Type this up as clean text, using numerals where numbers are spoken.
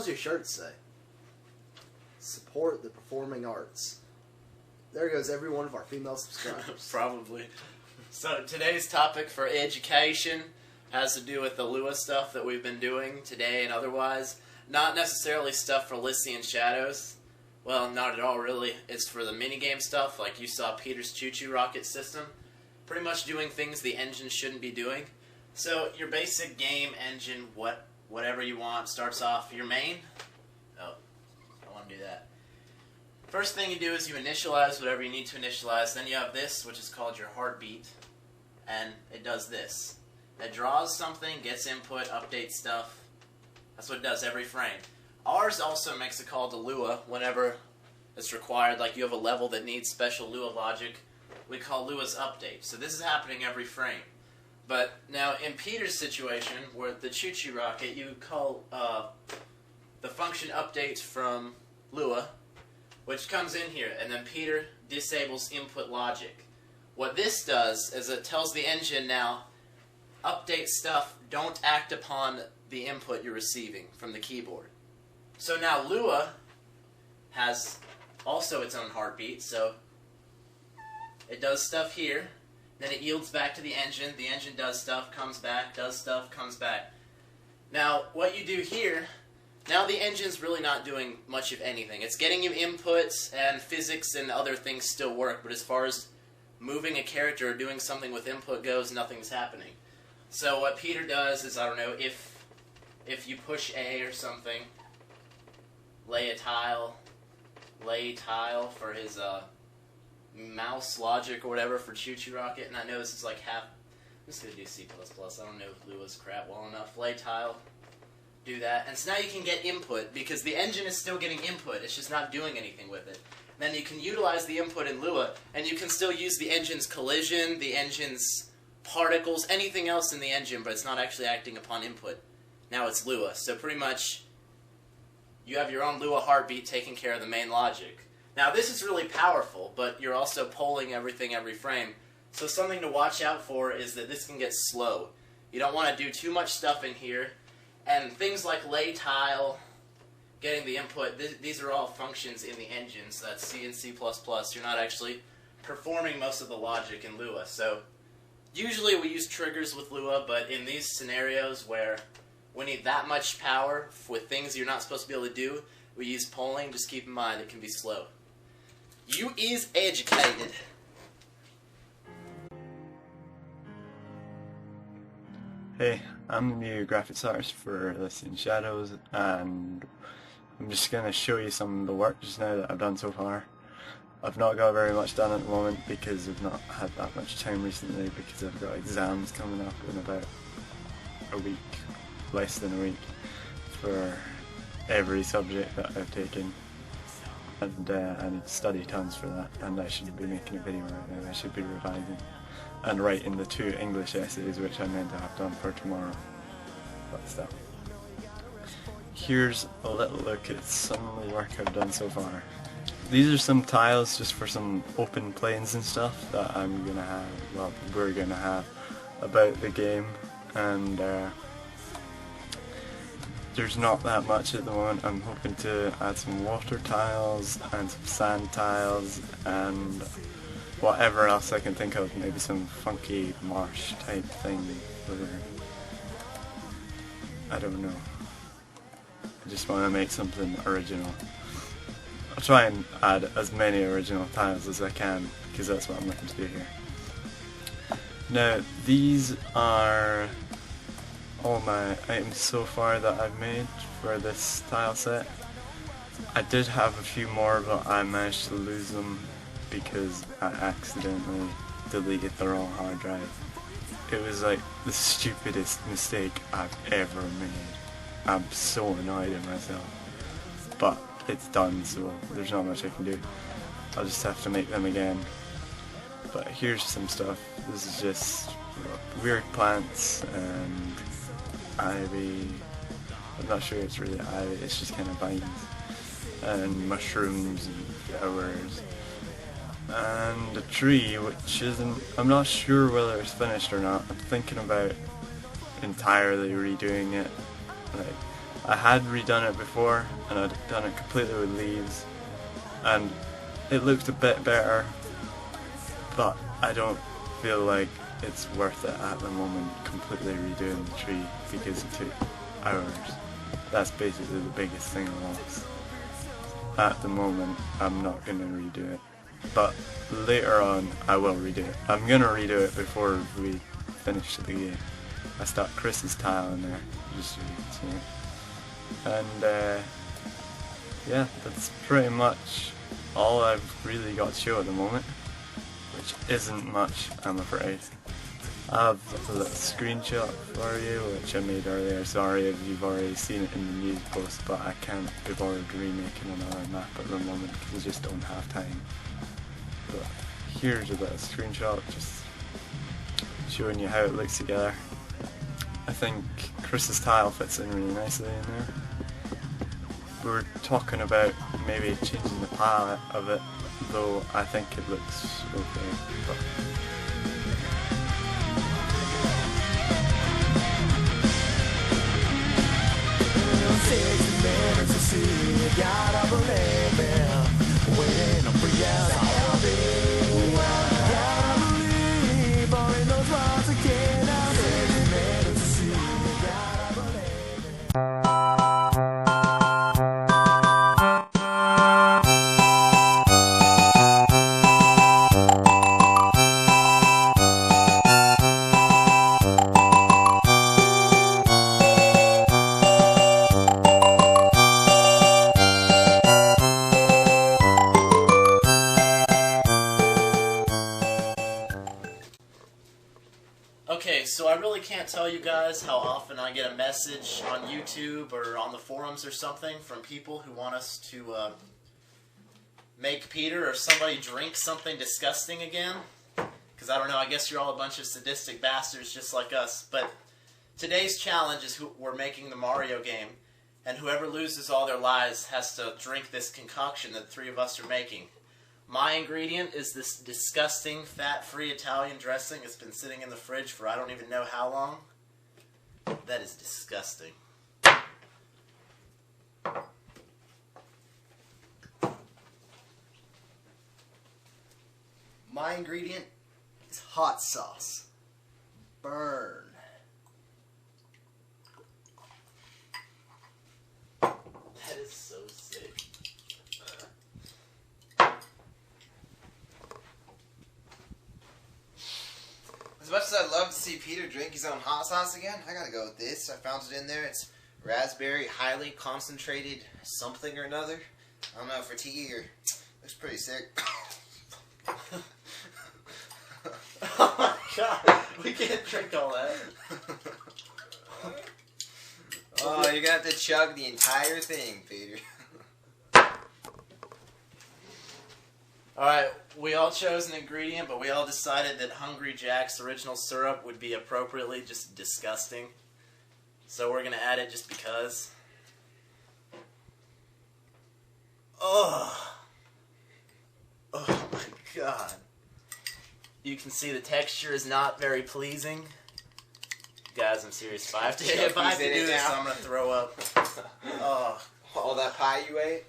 does your shirt say? Support the performing arts. There goes every one of our female subscribers. Probably. So today's topic for education has to do with the Lua stuff that we've been doing today and otherwise. Not necessarily stuff for Elysian Shadows. Well, not at all really. It's for the minigame stuff, like you saw Peter's choo-choo rocket system. Pretty much doing things the engine shouldn't be doing. So your basic game engine, whatever you want, starts off your main. Oh, I want to do that. First thing you do is you initialize whatever you need to initialize. Then you have this, which is called your heartbeat. And it does this. It draws something, gets input, updates stuff. That's what it does every frame. Ours also makes a call to Lua whenever it's required. Like you have a level that needs special Lua logic. We call Lua's update. So this is happening every frame. But now in Peter's situation, where the choo-choo rocket, you call the function updates from Lua, which comes in here, and then Peter disables input logic. What this does is it tells the engine now, update stuff, don't act upon the input you're receiving from the keyboard. So now Lua has also its own heartbeat, so it does stuff here, then it yields back to the engine does stuff, comes back, does stuff, comes back. Now, what you do here, now the engine's really not doing much of anything. It's getting you inputs, and physics and other things still work, but as far as moving a character or doing something with input goes, nothing's happening. So what Peter does is, I don't know, if you push A or something, lay tile for his mouse logic or whatever for choo-choo rocket, and I know this is like half. I'm just gonna do C++. I don't know Lua's crap well enough. Lay tile, do that, and so now you can get input because the engine is still getting input. It's just not doing anything with it. Then you can utilize the input in Lua, and you can still use the engine's collision, the engine's particles, anything else in the engine, but it's not actually acting upon input. Now it's Lua, so pretty much you have your own Lua heartbeat taking care of the main logic. Now this is really powerful, but you're also polling everything every frame. So something to watch out for is that this can get slow. You don't want to do too much stuff in here. And things like lay tile, getting the input, these are all functions in the engine. So that's C and C++. You're not actually performing most of the logic in Lua. So usually we use triggers with Lua, but in these scenarios where we need that much power with things you're not supposed to be able to do, we use polling. Just keep in mind it can be slow. You is educated. Hey, I'm the new graphics artist for Elysian Shadows, and I'm just going to show you some of the work just now that I've done so far. I've not got very much done at the moment because I've not had that much time recently because I've got exams coming up in about a week, less than a week, for every subject that I've taken. And I need to study tons for that, and I should be making a video right now. I should be revising and writing the 2 English essays which I meant to have done for tomorrow. But still. Here's a little look at some of the work I've done so far. These are some tiles just for some open planes and stuff that I'm gonna have, well, we're gonna have about the game, and there's not that much at the moment. I'm hoping to add some water tiles and some sand tiles and whatever else I can think of, maybe some funky marsh type thing, or I don't know. I just want to make something original. I'll try and add as many original tiles as I can because that's what I'm looking to do here. Now these are all my items so far that I've made for this tile set. I did have a few more, but I managed to lose them because I accidentally deleted the wrong hard drive. It was like the stupidest mistake I've ever made. I'm so annoyed at myself, but it's done, so there's not much I can do. I'll just have to make them again. But here's some stuff. This is just weird plants and ivy. I'm not sure it's really ivy, it's just kind of vines. And mushrooms and flowers. And a tree which isn't, I'm not sure whether it's finished or not. I'm thinking about entirely redoing it. Like, I had redone it before, and I'd done it completely with leaves, and it looked a bit better, but I don't feel like it's worth it at the moment completely redoing the tree because it took hours. That's basically the biggest thing I lost. At the moment, I'm not going to redo it, but later on I will redo it. I'm going to redo it before we finish the game. I start Chris's tile in there, just so you can see it. And yeah, that's pretty much all I've really got to show at the moment, which isn't much, I'm afraid. I have a little screenshot for you which I made earlier. Sorry if you've already seen it in the news post, but I can't be bothered remaking another map at the moment because I just don't have time. But here's a little screenshot just showing you how it looks together. I think Chris's tile fits in really nicely in there. We were talking about maybe changing the palette of it, though I think it looks okay. But gotta believe it, waiting for you to help me. Gotta believe, all in those walls again. I'm ready to see. Gotta believe it. Okay, so I really can't tell you guys how often I get a message on YouTube or on the forums or something from people who want us to make Peter or somebody drink something disgusting again. Because I don't know, I guess you're all a bunch of sadistic bastards just like us. But today's challenge is we're making the Mario game, and whoever loses all their lives has to drink this concoction that the three of us are making. My ingredient is this disgusting, fat-free Italian dressing. It's been sitting in the fridge for I don't even know how long. That is disgusting. My ingredient is hot sauce. Burn. That is so sick. As much as I'd love to see Peter drink his own hot sauce again, I gotta go with this. I found it in there. It's raspberry, highly concentrated something or another. I don't know, for tea or... Looks pretty sick. Oh my god, we can't drink all that. Oh, you're gonna have to chug the entire thing, Peter. Alright, we all chose an ingredient, but we all decided that Hungry Jack's original syrup would be appropriately just disgusting. So we're going to add it just because. Ugh. Oh my god. You can see the texture is not very pleasing. Guys, I'm serious. If I have to do this, I'm going to throw up. Oh. All that pie you ate?